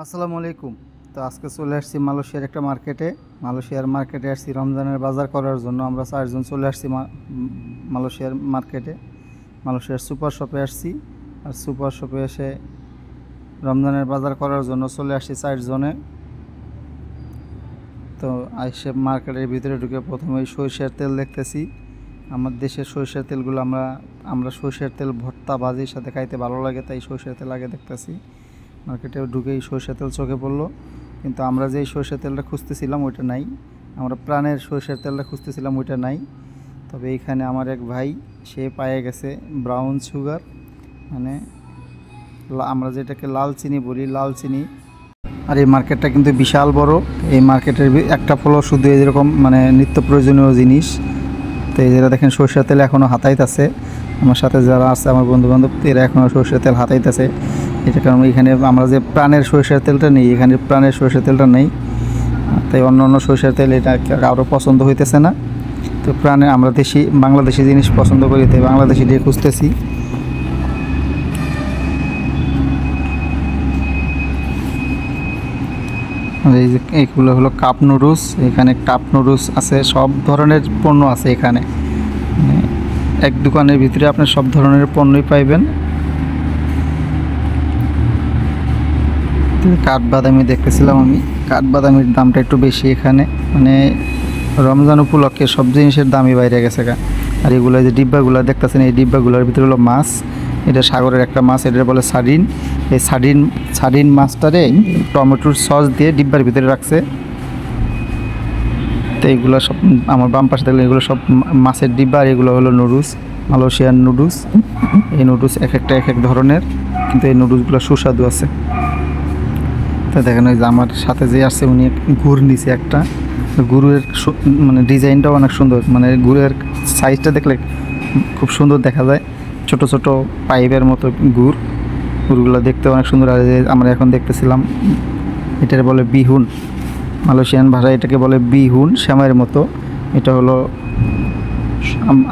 আসসালামু আলাইকুম। তো আজকে চলে আসছি মালয়েশিয়ার একটা মার্কেটে। মালয়েশিয়ার মার্কেটে আসছি রমজানের বাজার করার জন্য। আমরা 4 জন চলে আসছি মালয়েশিয়ার মার্কেটে। মালয়েশিয়ার সুপার শপে আসছি। আর সুপার শপে এসে রমজানের বাজার করার জন্য চলে আসছি 4 জনে। তো এসে মার্কেটের ভিতরে ঢুকে প্রথমেই সরিষার তেল দেখতেছি। আমার দেশের সরিষার তেলগুলো আমরা সরিষার তেল ভর্তা ভাজির সাথে খাইতে ভালো লাগে, তাই সরিষার তেল আগে দেখতেছি। মার্কেটে ঢুকেই সরিষার তেল চোখে পড়লো, কিন্তু আমরা যেই সরিষার তেলটা খুঁজতেছিলাম ওইটা নাই। আমরা প্রাণের সরিষার তেলটা খুঁজতেছিলাম ওইটা নাই। তবে এইখানে আমার এক ভাই সে পেয়ে গেছে ব্রাউন সুগার, মানে আমরা যেটাকে লাল চিনি বলি, লাল চিনি। আর এই মার্কেটটা কিন্তু বিশাল বড়। এই মার্কেটের একটা ফলো শুধু এরকম মানে নিত্য প্রয়োজনীয় জিনিস। তো এই যারা দেখেন সরিষার তেল এখনও হাতাইতেছে, আমার সাথে যারা আছে আমার বন্ধুবান্ধব এরা এখনও সরিষার তেল হাতাইতেছে। এটা কারণ এখানে আমরা যে প্রাণের সরিষার তেলটা নেই, এখানে প্রাণের সরিষার তেলটা নেই, তাই অন্য অন্য সরিষার তেল এটা কারো পছন্দ হইতেছে না। তো প্রাণের আমরা বাংলাদেশি জিনিস পছন্দ করি, তাই বাংলাদেশি দিয়ে খুঁজতেছি। এই যে এইগুলো হলো কাপ নুডলস। এখানে কাপ নুডলস আছে, সব ধরনের পণ্য আছে এখানে। এক দোকানের ভিতরে আপনি সব ধরনের পণ্যই পাইবেন। কাঠবাদামি দেখতেছিলাম আমি, কাঠবাদামির দামটা একটু বেশি এখানে, মানে রমজান উপলক্ষে সব জিনিসের দামই বাইরে গেছে। আর এগুলো যে ডিব্বাগুলো দেখতেছেন, এই ডিব্বাগুলোর ভিতরে হলো মাছ। এটা সাগরের একটা মাছ, এটা বলে সার্ডিন। এই সার্ডিন মাছটারে টমেটোর সস দিয়ে ডিব্বার ভিতরে রাখছে। তো এইগুলো সব আমার বাম পাশে থাকলে এগুলো সব মাছের ডিব্বা। আর এগুলো হলো নুডলস, মালয়েশিয়ান নুডলস। এই নুডলস এক একটা এক এক ধরনের, কিন্তু এই নুডলসগুলো সুস্বাদু আছে। তো দেখেন ওই যে আমার সাথে যে আসছে উনি গুড় নিছে একটা। গুড়ের মানে ডিজাইনটাও অনেক সুন্দর, মানে গুড়ের সাইজটা দেখলে খুব সুন্দর দেখা যায়, ছোট ছোট পাইপের মতো গুড়গুলো দেখতে অনেক সুন্দর। আর আমরা এখন দেখতেছিলাম এটার বলে বিহুন, মালয়েশিয়ান ভাষায় এটাকে বলে বিহুন, শ্যামাইয়ের মতো। এটা হলো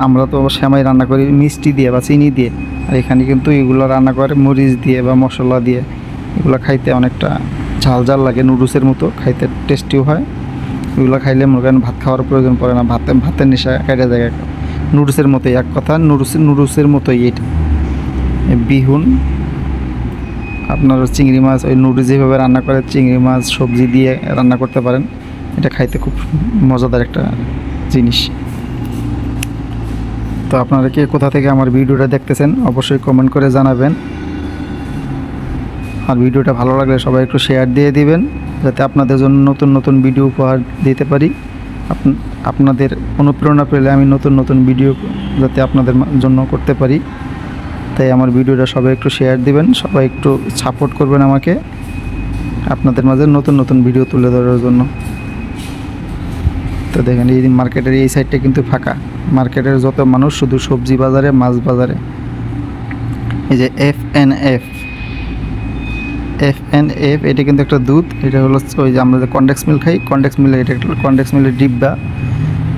আমরা তো শ্যামাই রান্না করি মিষ্টি দিয়ে বা চিনি দিয়ে, আর এখানে কিন্তু এগুলো রান্না করে মরিচ দিয়ে বা মশলা দিয়ে। এগুলো খাইতে অনেকটা ঝাল ঝাল লাগে, নুডলসের মতো খাইতে টেস্টিও হয়। এগুলো খাইলে মনে করেন ভাত খাওয়ার প্রয়োজন পড়ে না, ভাতের নেশা কেটে যায়। নুডলসের মতোই এক কথা, নুডলসের মতোই এটা বিহুন। আপনার চিংড়ি মাছ ওই নুডলস যেভাবে রান্না করে চিংড়ি মাছ সবজি দিয়ে রান্না করতে পারেন। এটা খাইতে খুব মজাদার একটা জিনিস। তো আপনারা কে কোথা থেকে আমার ভিডিওটা দেখতেছেন অবশ্যই কমেন্ট করে জানাবেন। আর ভিডিওটা ভালো লাগলে সবাই একটু শেয়ার দিয়ে দিবেন, যাতে আপনাদের জন্য নতুন নতুন ভিডিও উপহার দিতে পারি। আপনাদের অনুপ্রেরণা পেলে আমি নতুন নতুন ভিডিও যাতে আপনাদের জন্য করতে পারি। তাই আমার ভিডিওটা সবাই একটু শেয়ার দিবেন, সবাই একটু সাপোর্ট করবেন আমাকে আপনাদের মাঝে নতুন নতুন ভিডিও তুলে ধরার জন্য। তো দেখেন এই মার্কেটের এই সাইডটা কিন্তু ফাঁকা, মার্কেটের যত মানুষ শুধু সবজি বাজারে, মাছ বাজারে। এই যে FNF, এটা কিন্তু একটা দুধ। এটা হলো ওই যে আমরা যে কন্ডেক্স মিল্ক খাই, কন্ডেক্স মিল্ক, এটা একটা কন্ডেক্স মিল্কের ডিব্বা।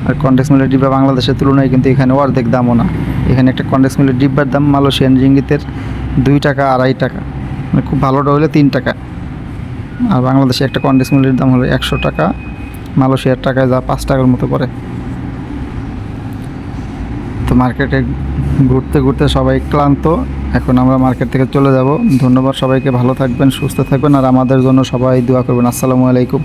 আর কন্ডেক্স মিল্কের ডিব্বা বাংলাদেশের তুলনায় কিন্তু এখানে অর্ধেক দামও না। এখানে একটা কন্ডেক্স মিল্কের ডিব্বার দাম মালয়েশিয়ান রিঙ্গিতের 2 টাকা 2.5 টাকা, মানে খুব ভালোটা হলে 3 টাকা। আর বাংলাদেশে একটা কন্ডেক্স মিল্কের দাম হলো 100 টাকা, মালয়েশিয়ার টাকায় যা 5 টাকার মতো পড়ে। তো মার্কেটে ঘুরতে ঘুরতে সবাই ক্লান্ত, এখন আমরা মার্কেট থেকে চলে যাব। ধন্যবাদ সবাইকে, ভালো থাকবেন, সুস্থ থাকবেন, আর আমাদের জন্য সবাই দোয়া করবেন। আসসালামু আলাইকুম।